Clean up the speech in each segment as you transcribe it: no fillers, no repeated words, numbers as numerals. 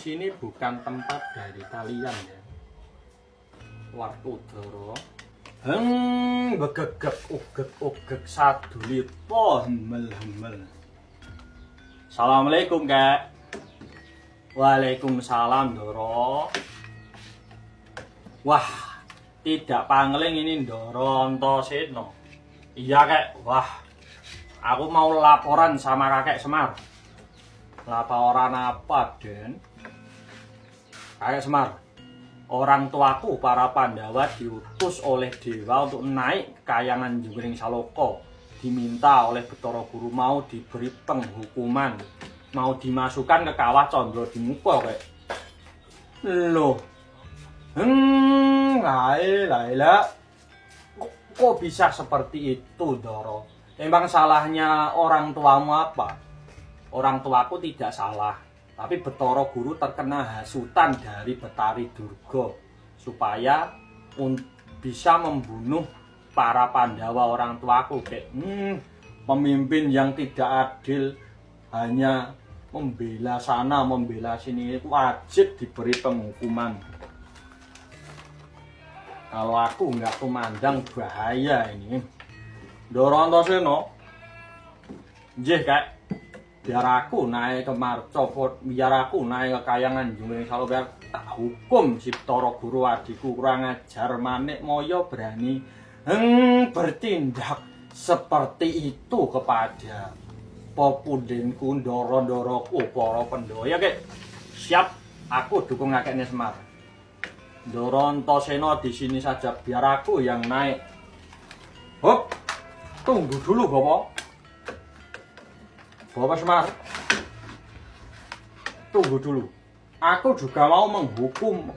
Sini bukan tempat dari kalian ya. Warkudara. Begegek ugek sadulipo hemel. Assalamualaikum, Kak. Waalaikumsalam, Ndoro. Wah, tidak pangling ini Ndoro Antasena. Iya, Kak. Wah, aku mau laporan sama Kakek Semar. Laporan apa, Den? Kakek Semar, orang tuaku para Pandawa diutus oleh dewa untuk naik ke Kayangan Jungkring Saloko. Diminta oleh Bathara Guru mau diberi penghukuman, mau dimasukkan ke kawah Candra Dimuka, Kak. Loh. Laila. Kok bisa seperti itu, Doro? Emang salahnya orang tuamu apa? Orang tuaku tidak salah. Tapi Bathara Guru terkena hasutan dari Betari Durga supaya bisa membunuh para Pandawa orang tuaku. Pemimpin yang tidak adil hanya membela sana membela sini, wajib diberi penghukuman. Kalau aku nggak kumandang bahaya ini. Ndoro Antasena, nggih, Kak. Biar aku naik ke Marcopot, biar aku naik ke Kayangan Jungkring Saloko, biar tak hukum si Bathara Guru adikku kurang ajar manik moyo berani bertindak seperti itu kepada popudinku Ndoro-ndoroku para Pandhawa. Kek siap, aku dukung Kakek Semar. Ndoro Antasena di sini saja, biar aku yang naik. Hop, tunggu dulu, Bapak. Bapak Semar, tunggu dulu. Aku juga mau menghukum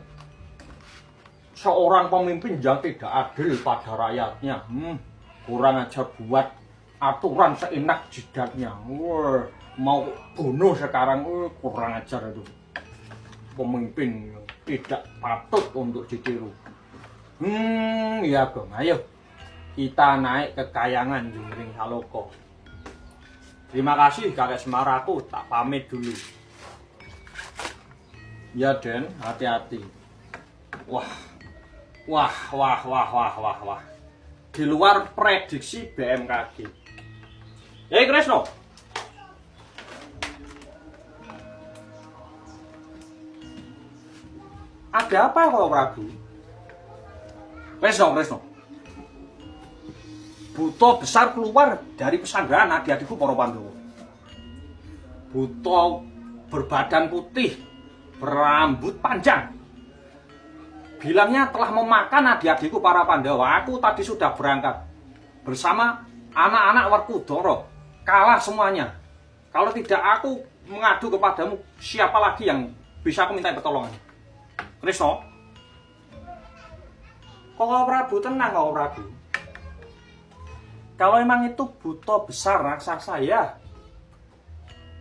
seorang pemimpin yang tidak adil pada rakyatnya. Kurang ajar buat aturan seenak jidatnya. Mau bunuh sekarang, kurang ajar itu. Pemimpin tidak patut untuk ditiru. Ya dong, ayo kita naik ke Kayangan Jungkring Saloko. Terima kasih Kakek Semar, aku tak pamit dulu. Ya Den, hati-hati. Wah. Di luar prediksi BMKG. Kresno. Ada apa kok Prabu? Kresno. Buta besar keluar dari pesanggrahan adik-adikku para Pandhawa. Buta berbadan putih, berambut panjang. Bilangnya telah memakan adik-adikku para Pandhawa. Aku tadi sudah berangkat bersama anak-anak Warkudara. Kalah semuanya. Kalau tidak aku mengadu kepadamu, siapa lagi yang bisa aku minta pertolongan? Kresna. Kok Prabu tenang, kok Prabu. Kalau emang itu buta besar raksasa ya,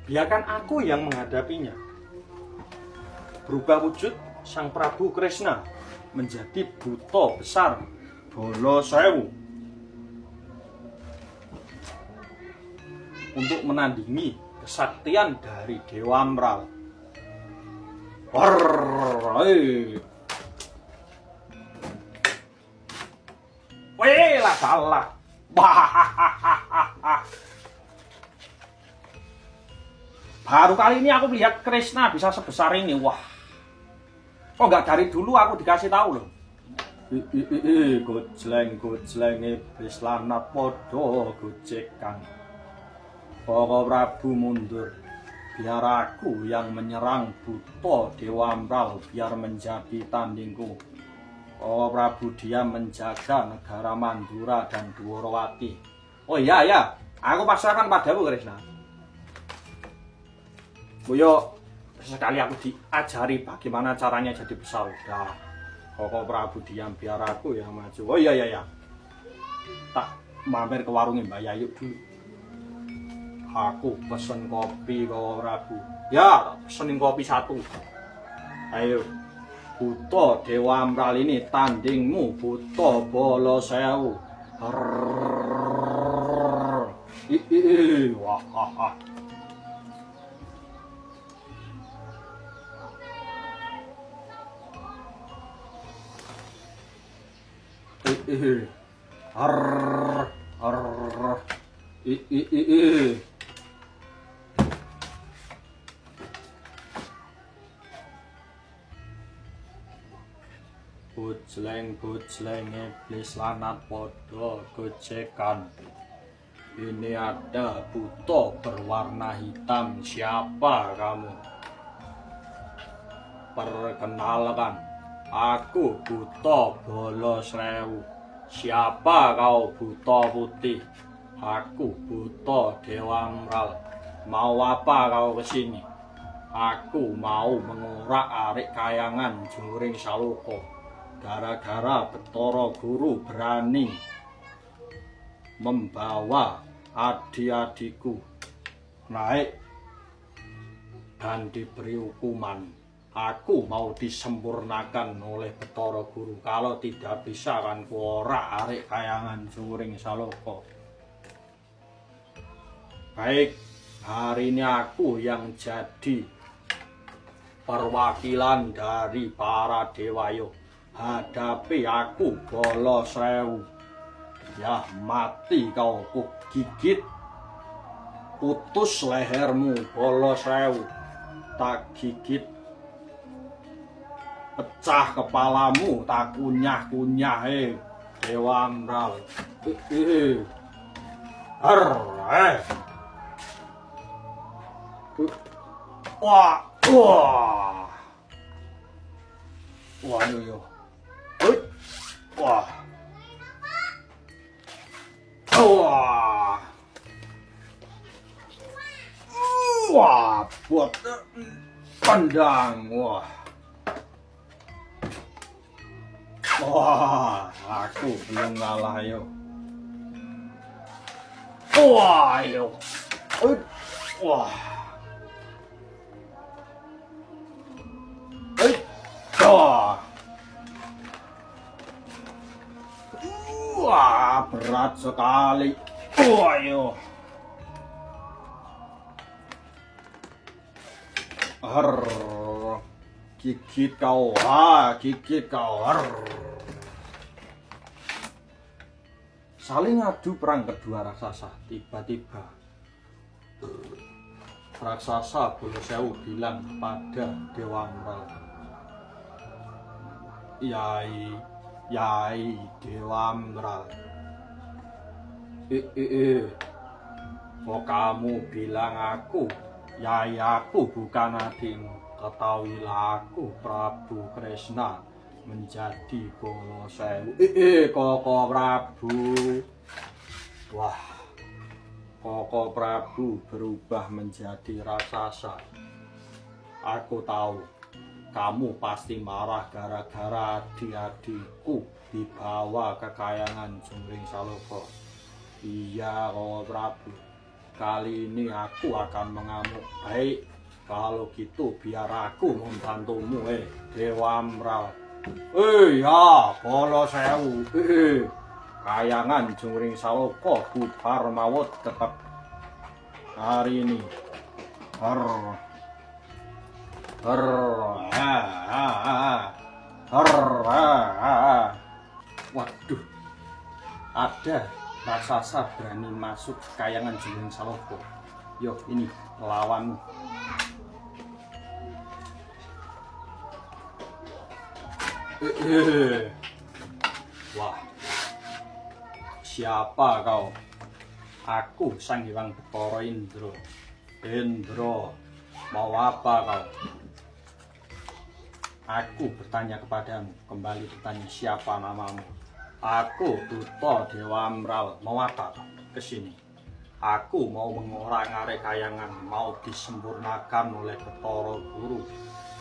biarkan aku yang menghadapinya. Berubah wujud Sang Prabu Kresna menjadi buta besar Balasewu untuk menandingi kesaktian dari Dewa Mral. Weh lah salah. Baru kali ini aku melihat Kresna bisa sebesar ini. Wah, kok nggak dari dulu aku dikasih tahu loh. Gojleng iblis lanat podo gojekan. Para Prabu mundur, biar aku yang menyerang buta Dewa Mral biar menjadi tandingku. Oh Prabu dia menjaga negara Mandura dan Dwarawati. Oh iya, aku pasrahkan padamu Kresna. Boyo, sekali aku diajari bagaimana caranya jadi besar. Udah, Koko Prabu diam biar aku yang maju. Oh iya. Tak mampir ke warungnya Mbak Yayu dulu. Aku pesen kopi Koko Prabu. Ya, pesenin kopi satu. Ayo. Buta Dewa Mral ini tandingmu Buta Balasewu. Wah. Har, har, i. Bujleng iblis lanat podo gojekan. Ini ada buto berwarna hitam. Siapa kamu? Perkenalkan, aku buto bolos rewu. Siapa kau buto putih? Aku buto Dewamral. Mau apa kau kesini? Aku mau mengurak-arik kayangan Juring Saloko. Gara-gara Bathara Guru berani membawa adik-adikku naik dan diberi hukuman. Aku mau disempurnakan oleh Bathara Guru. Kalau tidak bisa kan kuorak-arik kayangan Juring Saloko. Baik, hari ini aku yang jadi perwakilan dari para dewayo. Hadapi aku bolos rewu. Ya mati kau, ku gigit, putus lehermu bolos rewu. Tak gigit, pecah kepalamu, tak kunyah-kunyah Dewamral. Wah, wah, waduh yo. Wah. Wah. Wah, buat pandang. Wah. Wah, aku belum ngalah yo. Wah, yo. Wah. Wah. Wah, berat sekali. Wah, yo. Gigit kau. Gigit kau. Saling adu perang kedua raksasa. Tiba-tiba raksasa Bolosewu bilang kepada Dewamral, Yai Dewamral, kok kamu bilang aku, Yai aku bukan adikmu. Ketahuilah aku Prabu Kresna menjadi Bolosewu. Koko Prabu. Wah, Koko Prabu berubah menjadi raksasa. Aku tahu kamu pasti marah gara-gara adik-adikku dibawa ke kayangan Juring Saloko. Iya, Koko Prabu. Kali ini aku akan mengamuk. Baik, kalau gitu biar aku membantumu, Dewamral. Ya, Bolosewu. Kayangan Juring Saloko bubar maut tetap hari ini. Waduh, ada raksasa berani masuk kayangan Juring Saloko. Yo, ini lawanmu. Wah, siapa kau? Aku Sang Hyang Bathara Indra. Indra, mau apa kau? Aku bertanya kepadamu, kembali bertanya, siapa namamu? Aku Duta Dewamral. Mau apa kau kesini? Aku mau mengorak-arik kayangan, mau disempurnakan oleh Bathara Guru.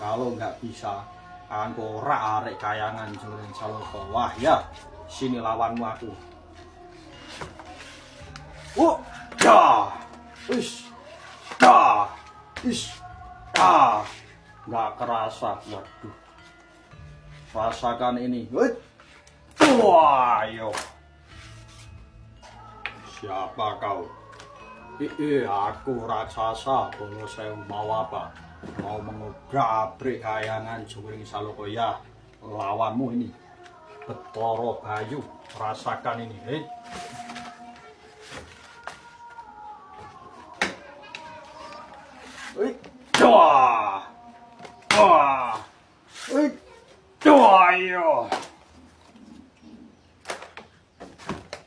Kalau nggak bisa, aku orak-arik kayangan Juring Saloko. Wah ya, sini lawanmu aku. Ya, nggak kerasa, waduh. Rasakan ini. Wah, yo. Siapa kau? Aku raksasa Bolosewu. Mau apa? Mau mengobrak-abrik kayangan Juring Saloko. Ya, lawanmu ini Betoro Bayu, rasakan ini. Hei. Wah. Wah. Wah, yo.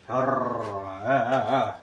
Har.